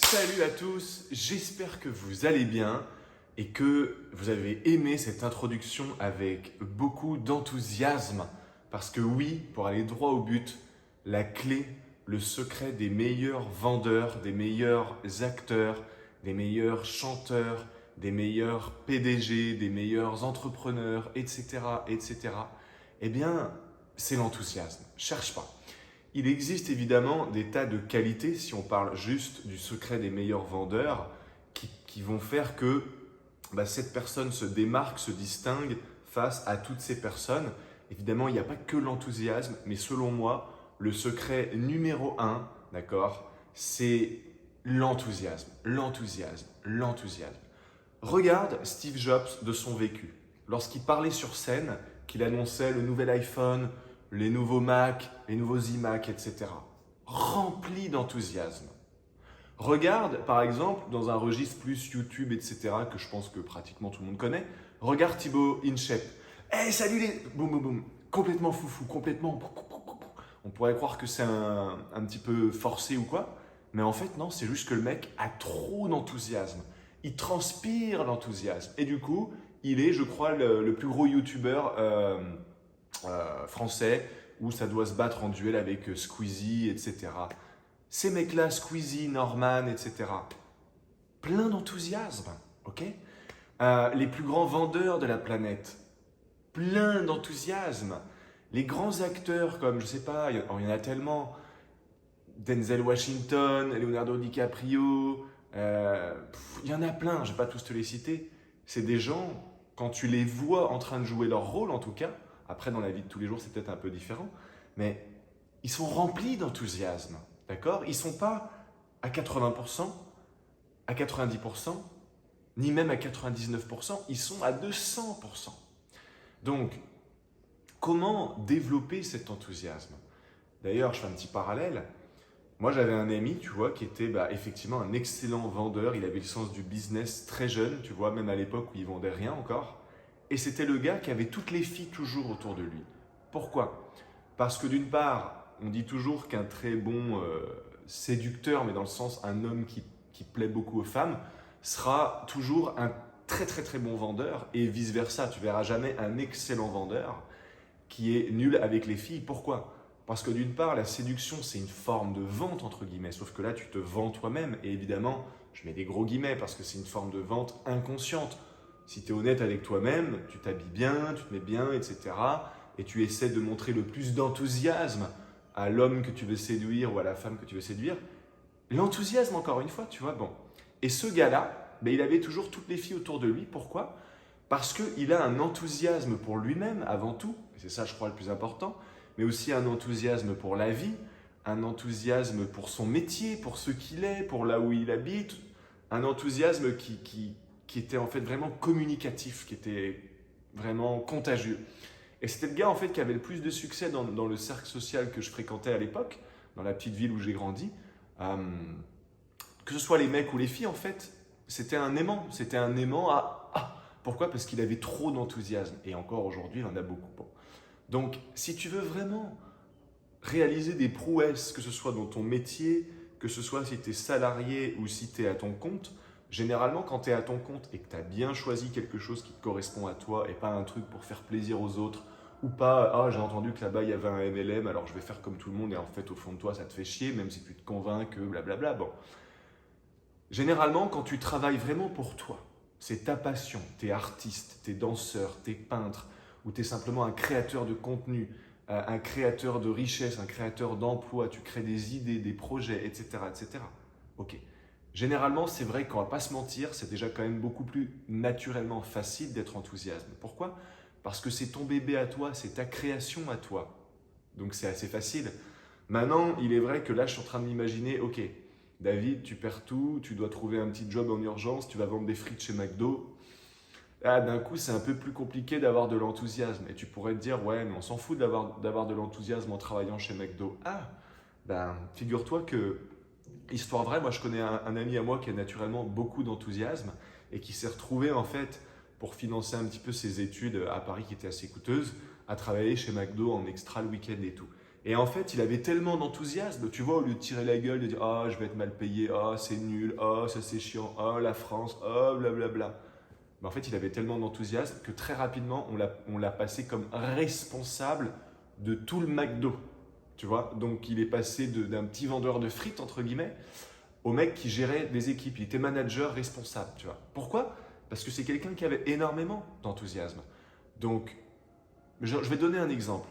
Salut à tous, j'espère que vous allez bien et que vous avez aimé cette introduction avec beaucoup d'enthousiasme. Parce que oui, pour aller droit au but, la clé, le secret des meilleurs vendeurs, des meilleurs acteurs, des meilleurs chanteurs, des meilleurs PDG, des meilleurs entrepreneurs, etc., etc., eh bien, c'est l'enthousiasme. Cherche pas. Il existe évidemment des tas de qualités, si on parle juste du secret des meilleurs vendeurs, qui vont faire que cette personne se démarque, se distingue face à toutes ces personnes. Évidemment, il n'y a pas que l'enthousiasme, mais selon moi, le secret numéro un, d'accord, c'est l'enthousiasme, l'enthousiasme, l'enthousiasme. Regarde Steve Jobs de son vécu. Lorsqu'il parlait sur scène, qu'il annonçait le nouvel iPhone, les nouveaux Mac, les nouveaux iMac, etc. Rempli d'enthousiasme. Regarde, par exemple, dans un registre plus YouTube, etc., que je pense que pratiquement tout le monde connaît, regarde Thibaut InShape. Hey, salut les... Boum, boum, boum. Complètement foufou, complètement... On pourrait croire que c'est un petit peu forcé ou quoi, mais en fait, non, c'est juste que le mec a trop d'enthousiasme. Il transpire l'enthousiasme. Et du coup, il est, je crois, le plus gros YouTuber français où ça doit se battre en duel avec Squeezie, etc. Ces mecs-là, Squeezie, Norman, etc. Plein d'enthousiasme, ok. Les plus grands vendeurs de la planète, plein d'enthousiasme. Les grands acteurs comme, je sais pas, il y en a tellement, Denzel Washington, Leonardo DiCaprio, il y en a plein, je ne vais pas tous te les citer. C'est des gens, quand tu les vois en train de jouer leur rôle en tout cas, après dans la vie de tous les jours c'est peut-être un peu différent, mais ils sont remplis d'enthousiasme, d'accord. Ils ne sont pas à 80%, à 90%, ni même à 99%, ils sont à 200%. Donc, comment développer cet enthousiasme? D'ailleurs, je fais un petit parallèle. Moi, j'avais un ami, tu vois, qui était effectivement un excellent vendeur. Il avait le sens du business très jeune, tu vois, même à l'époque où il vendait rien encore. Et c'était le gars qui avait toutes les filles toujours autour de lui. Pourquoi? Parce que d'une part, on dit toujours qu'un très bon séducteur, mais dans le sens un homme qui plaît beaucoup aux femmes, sera toujours un très très très bon vendeur et vice versa. Tu verras jamais un excellent vendeur qui est nul avec les filles. Pourquoi? Parce que d'une part, la séduction, c'est une forme de vente, entre guillemets, sauf que là, tu te vends toi-même. Et évidemment, je mets des gros guillemets parce que c'est une forme de vente inconsciente. Si tu es honnête avec toi-même, tu t'habilles bien, tu te mets bien, etc. Et tu essaies de montrer le plus d'enthousiasme à l'homme que tu veux séduire ou à la femme que tu veux séduire. L'enthousiasme, encore une fois, tu vois, bon. Et ce gars-là, il avait toujours toutes les filles autour de lui. Pourquoi? Parce qu'il a un enthousiasme pour lui-même avant tout, et c'est ça je crois le plus important, mais aussi un enthousiasme pour la vie, un enthousiasme pour son métier, pour ce qu'il est, pour là où il habite, un enthousiasme qui était en fait vraiment communicatif, qui était vraiment contagieux. Et c'était le gars en fait qui avait le plus de succès dans le cercle social que je fréquentais à l'époque, dans la petite ville où j'ai grandi. Que ce soit les mecs ou les filles en fait, c'était un aimant à... Pourquoi? Parce qu'il avait trop d'enthousiasme. Et encore aujourd'hui, il en a beaucoup. Bon. Donc, si tu veux vraiment réaliser des prouesses, que ce soit dans ton métier, que ce soit si tu es salarié ou si tu es à ton compte, généralement, quand tu es à ton compte et que tu as bien choisi quelque chose qui te correspond à toi et pas un truc pour faire plaisir aux autres, ou pas, ah, j'ai entendu que là-bas, il y avait un MLM, alors je vais faire comme tout le monde et en fait, au fond de toi, ça te fait chier, même si tu te convaincs que blablabla. Bon. Généralement, quand tu travailles vraiment pour toi, c'est ta passion, t'es artiste, t'es danseur, t'es peintre, ou t'es simplement un créateur de contenu, un créateur de richesse, un créateur d'emploi, tu crées des idées, des projets, etc., etc. Ok. Généralement, c'est vrai qu'on va pas se mentir, c'est déjà quand même beaucoup plus naturellement facile d'être enthousiaste. Pourquoi? Parce que c'est ton bébé à toi, c'est ta création à toi. Donc c'est assez facile. Maintenant, il est vrai que là, je suis en train de m'imaginer, ok, David, tu perds tout, tu dois trouver un petit job en urgence, tu vas vendre des frites chez McDo. Ah, d'un coup, c'est un peu plus compliqué d'avoir de l'enthousiasme. Et tu pourrais te dire, ouais, mais on s'en fout d'avoir de l'enthousiasme en travaillant chez McDo. Ah, figure-toi que, histoire vraie, moi je connais un ami à moi qui a naturellement beaucoup d'enthousiasme et qui s'est retrouvé en fait, pour financer un petit peu ses études à Paris qui étaient assez coûteuses, à travailler chez McDo en extra le week-end et tout. Et en fait, il avait tellement d'enthousiasme, tu vois, au lieu de tirer la gueule, de dire ah, je vais être mal payé, ah, c'est nul, ah, ça c'est chiant, ah, la France, ah, blablabla. Mais en fait, il avait tellement d'enthousiasme que très rapidement, on l'a passé comme responsable de tout le McDo. Tu vois, donc il est passé d'un petit vendeur de frites, entre guillemets, au mec qui gérait des équipes. Il était manager responsable, tu vois. Pourquoi? Parce que c'est quelqu'un qui avait énormément d'enthousiasme. Donc, je vais donner un exemple.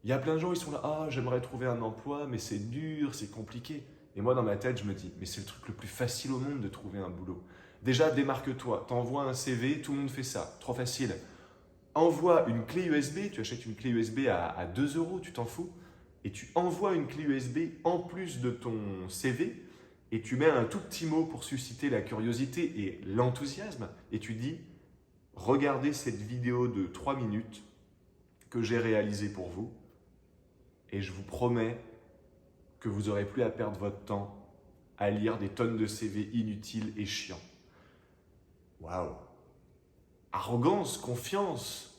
Il y a plein de gens, ils sont là, ah, j'aimerais trouver un emploi, mais c'est dur, c'est compliqué. Et moi, dans ma tête, je me dis, mais c'est le truc le plus facile au monde de trouver un boulot. Déjà, démarque-toi, t'envoies un CV, tout le monde fait ça, trop facile. Envoie une clé USB, tu achètes une clé USB à 2 euros, tu t'en fous, et tu envoies une clé USB en plus de ton CV, et tu mets un tout petit mot pour susciter la curiosité et l'enthousiasme, et tu dis, regardez cette vidéo de 3 minutes que j'ai réalisée pour vous, et je vous promets que vous n'aurez plus à perdre votre temps à lire des tonnes de CV inutiles et chiants. Waouh! Arrogance, confiance.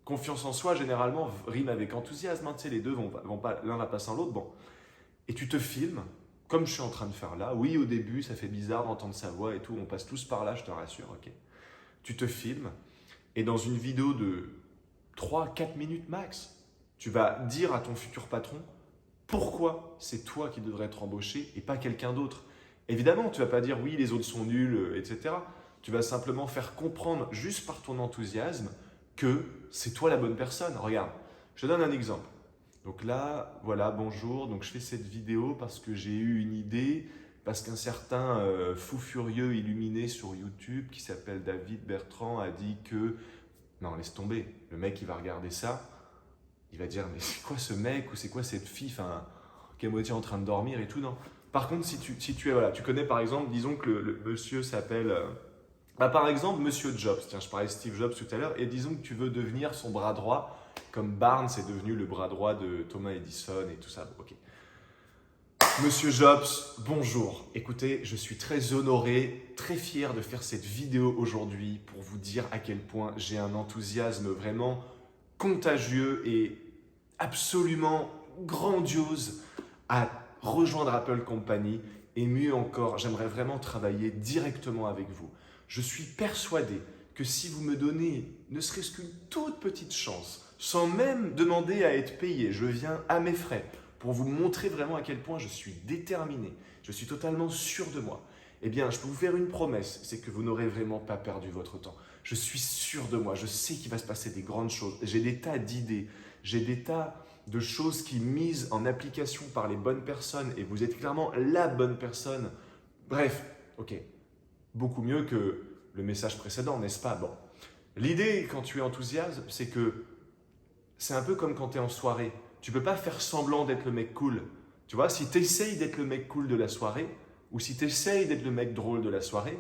Confiance en soi, généralement, rime avec enthousiasme. Hein, tu sais, les deux vont pas, l'un va pas sans l'autre. Bon. Et tu te filmes, comme je suis en train de faire là. Oui, au début, ça fait bizarre d'entendre sa voix et tout. On passe tous par là, je te rassure. Ok. Tu te filmes, et dans une vidéo de 3-4 minutes max, tu vas dire à ton futur patron pourquoi c'est toi qui devrais être embauché et pas quelqu'un d'autre. Évidemment, tu ne vas pas dire oui, les autres sont nuls, etc. Tu vas simplement faire comprendre, juste par ton enthousiasme, que c'est toi la bonne personne. Regarde, je te donne un exemple. Donc là, voilà, bonjour. Donc je fais cette vidéo parce que j'ai eu une idée, parce qu'un certain fou furieux illuminé sur YouTube qui s'appelle David Bertrand a dit que… Non, laisse tomber. Le mec, il va regarder ça. Il va dire, mais c'est quoi ce mec ou c'est quoi cette fille qui est à moitié en train de dormir et tout, non. Par contre, si tu es, voilà, tu connais par exemple, disons que le monsieur s'appelle, par exemple, Monsieur Jobs. Tiens, je parlais de Steve Jobs tout à l'heure, et disons que tu veux devenir son bras droit, comme Barnes est devenu le bras droit de Thomas Edison et tout ça. Ok. Monsieur Jobs, bonjour. Écoutez, je suis très honoré, très fier de faire cette vidéo aujourd'hui pour vous dire à quel point j'ai un enthousiasme vraiment contagieux et absolument grandiose à rejoindre Apple Company, et mieux encore, j'aimerais vraiment travailler directement avec vous. Je suis persuadé que si vous me donnez ne serait-ce qu'une toute petite chance, sans même demander à être payé, je viens à mes frais pour vous montrer vraiment à quel point je suis déterminé, je suis totalement sûr de moi. Eh bien, je peux vous faire une promesse, c'est que vous n'aurez vraiment pas perdu votre temps. Je suis sûr de moi, je sais qu'il va se passer des grandes choses. J'ai des tas d'idées, j'ai des tas de choses qui misent en application par les bonnes personnes, et vous êtes clairement la bonne personne. Bref, ok, beaucoup mieux que le message précédent, n'est-ce pas? Bon, l'idée quand tu es enthousiaste, c'est que c'est un peu comme quand tu es en soirée. Tu ne peux pas faire semblant d'être le mec cool. Tu vois, si tu essayes d'être le mec cool de la soirée, ou si tu essayes d'être le mec drôle de la soirée,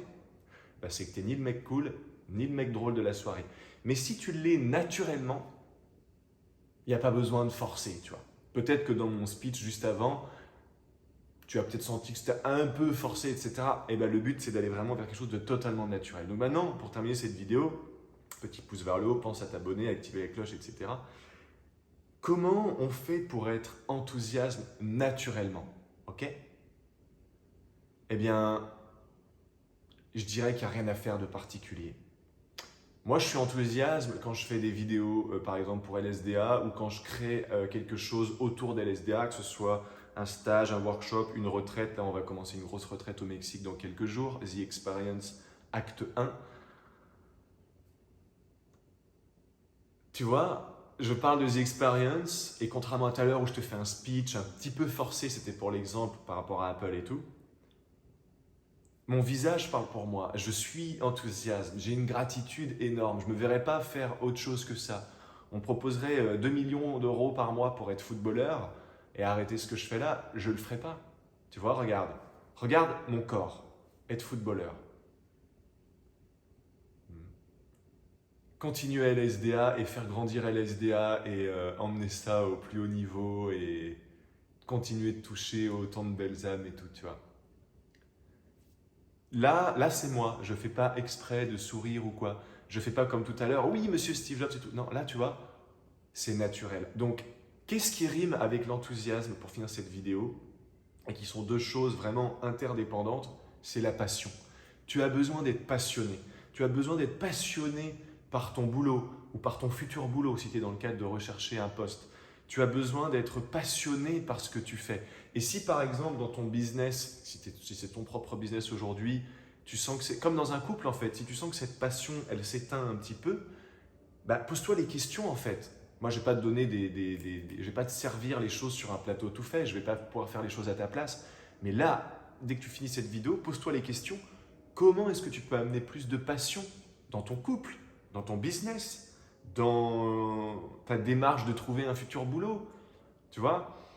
bah c'est que tu n'es ni le mec cool, ni le mec drôle de la soirée. Mais si tu l'es naturellement, il n'y a pas besoin de forcer, tu vois. Peut-être que dans mon speech juste avant, tu as peut-être senti que c'était un peu forcé, etc. Et ben le but, c'est d'aller vraiment vers quelque chose de totalement naturel. Donc maintenant, pour terminer cette vidéo, petit pouce vers le haut, pense à t'abonner, à activer la cloche, etc. Comment on fait pour être enthousiaste naturellement? Ok? Eh bien, je dirais qu'il n'y a rien à faire de particulier. Moi, je suis enthousiaste quand je fais des vidéos, par exemple pour LSDA, ou quand je crée quelque chose autour d'LSDA, que ce soit un stage, un workshop, une retraite. Là, on va commencer une grosse retraite au Mexique dans quelques jours, The Experience Acte 1. Tu vois, je parle de The Experience, et contrairement à tout à l'heure où je te fais un speech un petit peu forcé, c'était pour l'exemple par rapport à Apple et tout, mon visage parle pour moi. Je suis enthousiaste, j'ai une gratitude énorme. Je ne me verrais pas faire autre chose que ça. On me proposerait 2 millions d'euros par mois pour être footballeur et arrêter ce que je fais là, je ne le ferai pas. Tu vois, regarde. Regarde mon corps, être footballeur. Continuer à LSDA et faire grandir LSDA et emmener ça au plus haut niveau et continuer de toucher autant de belles âmes et tout, tu vois. Là c'est moi. Je ne fais pas exprès de sourire ou quoi. Je ne fais pas comme tout à l'heure. Oui, monsieur Steve Jobs et tout. Non, là, tu vois, c'est naturel. Donc, Qu'est-ce qui rime avec l'enthousiasme pour finir cette vidéo et qui sont deux choses vraiment interdépendantes? C'est la passion. Tu as besoin d'être passionné. Tu as besoin d'être passionné par ton boulot ou par ton futur boulot si tu es dans le cadre de rechercher un poste. Tu as besoin d'être passionné par ce que tu fais. Et si par exemple dans ton business, si c'est ton propre business aujourd'hui, tu sens que c'est comme dans un couple en fait, si tu sens que cette passion elle s'éteint un petit peu, bah, pose-toi les questions en fait. Moi je ne vais pas te donner je vais pas te servir les choses sur un plateau tout fait, je ne vais pas pouvoir faire les choses à ta place. Mais là, dès que tu finis cette vidéo, pose-toi les questions. Comment est-ce que tu peux amener plus de passion dans ton couple, dans ton business, dans ta démarche de trouver un futur boulot? Tu vois,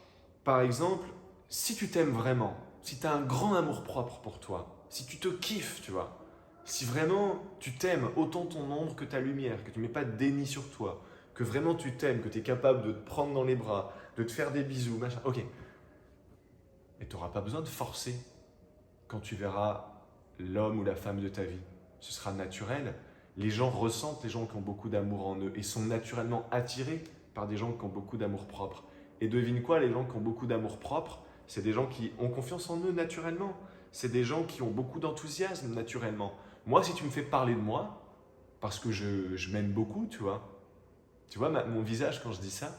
par exemple, si tu t'aimes vraiment, si tu as un grand amour-propre pour toi, si tu te kiffes, tu vois, si vraiment tu t'aimes autant ton ombre que ta lumière, que tu ne mets pas de déni sur toi, que vraiment tu t'aimes, que tu es capable de te prendre dans les bras, de te faire des bisous, machin, ok. Mais tu n'auras pas besoin de forcer quand tu verras l'homme ou la femme de ta vie. Ce sera naturel. Les gens ressentent les gens qui ont beaucoup d'amour en eux et sont naturellement attirés par des gens qui ont beaucoup d'amour propre. Et devine quoi, les gens qui ont beaucoup d'amour propre, c'est des gens qui ont confiance en eux naturellement. C'est des gens qui ont beaucoup d'enthousiasme naturellement. Moi, si tu me fais parler de moi, parce que je m'aime beaucoup, tu vois mon visage quand je dis ça,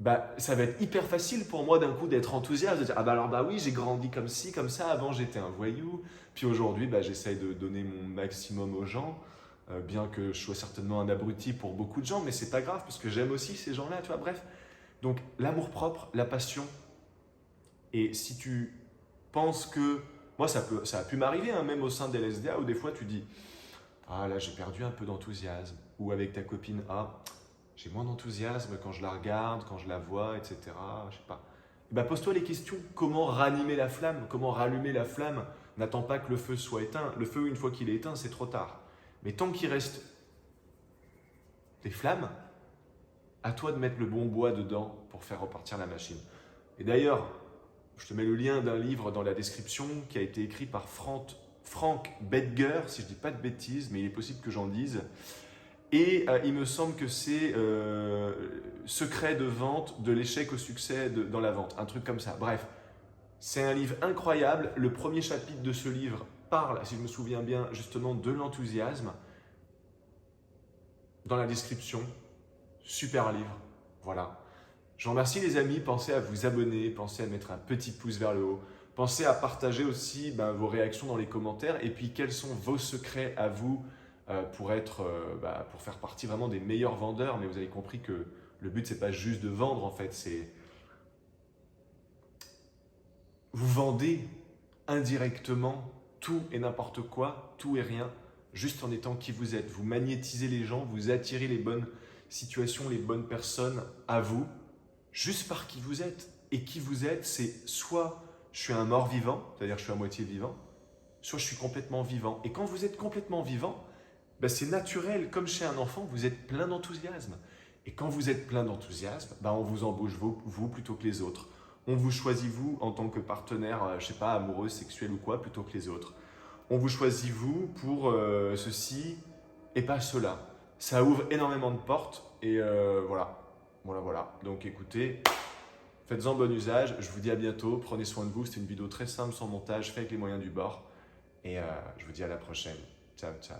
bah, ça va être hyper facile pour moi d'un coup d'être enthousiaste, de dire ah bah alors bah oui j'ai grandi comme ci, comme ça, avant j'étais un voyou, puis aujourd'hui bah, j'essaye de donner mon maximum aux gens, bien que je sois certainement un abruti pour beaucoup de gens, mais c'est pas grave parce que j'aime aussi ces gens-là, tu vois, bref. Donc l'amour-propre, la passion, et si tu penses que, moi ça a pu m'arriver hein, même au sein de l'SDA où des fois tu dis ah là j'ai perdu un peu d'enthousiasme, ou avec ta copine ah j'ai moins d'enthousiasme quand je la regarde, quand je la vois, etc. Je sais pas. Eh ben, pose-toi les questions. Comment ranimer la flamme? Comment rallumer la flamme? N'attends pas que le feu soit éteint. Le feu, une fois qu'il est éteint, c'est trop tard. Mais tant qu'il reste des flammes, à toi de mettre le bon bois dedans pour faire repartir la machine. Et d'ailleurs, je te mets le lien d'un livre dans la description qui a été écrit par Frank Bedger, si je ne dis pas de bêtises, mais il est possible que j'en dise. Et il me semble que c'est Secret de vente, de l'échec au succès dans la vente, un truc comme ça. Bref, c'est un livre incroyable. Le premier chapitre de ce livre parle, si je me souviens bien, justement de l'enthousiasme. Dans la description, super livre. Voilà. Je vous remercie les amis, pensez à vous abonner, pensez à mettre un petit pouce vers le haut. Pensez à partager aussi vos réactions dans les commentaires et puis quels sont vos secrets à vous pour faire partie vraiment des meilleurs vendeurs. Mais vous avez compris que le but, c'est pas juste de vendre en fait, c'est vous vendez indirectement tout et n'importe quoi, tout et rien, juste en étant qui vous êtes. Vous magnétisez les gens, vous attirez les bonnes situations, les bonnes personnes à vous, juste par qui vous êtes. Et qui vous êtes, c'est soit je suis un mort vivant, c'est-à-dire je suis à moitié vivant, soit je suis complètement vivant. Et quand vous êtes complètement vivant, c'est naturel, comme chez un enfant, vous êtes plein d'enthousiasme. Et quand vous êtes plein d'enthousiasme, on vous embauche vous plutôt que les autres. On vous choisit vous en tant que partenaire, je sais pas, amoureux, sexuel ou quoi, plutôt que les autres. On vous choisit vous pour ceci et pas cela. Ça ouvre énormément de portes et voilà. Voilà. Donc écoutez, faites-en bon usage. Je vous dis à bientôt. Prenez soin de vous. C'était une vidéo très simple, sans montage, fait avec les moyens du bord. Et je vous dis à la prochaine. Ciao, ciao.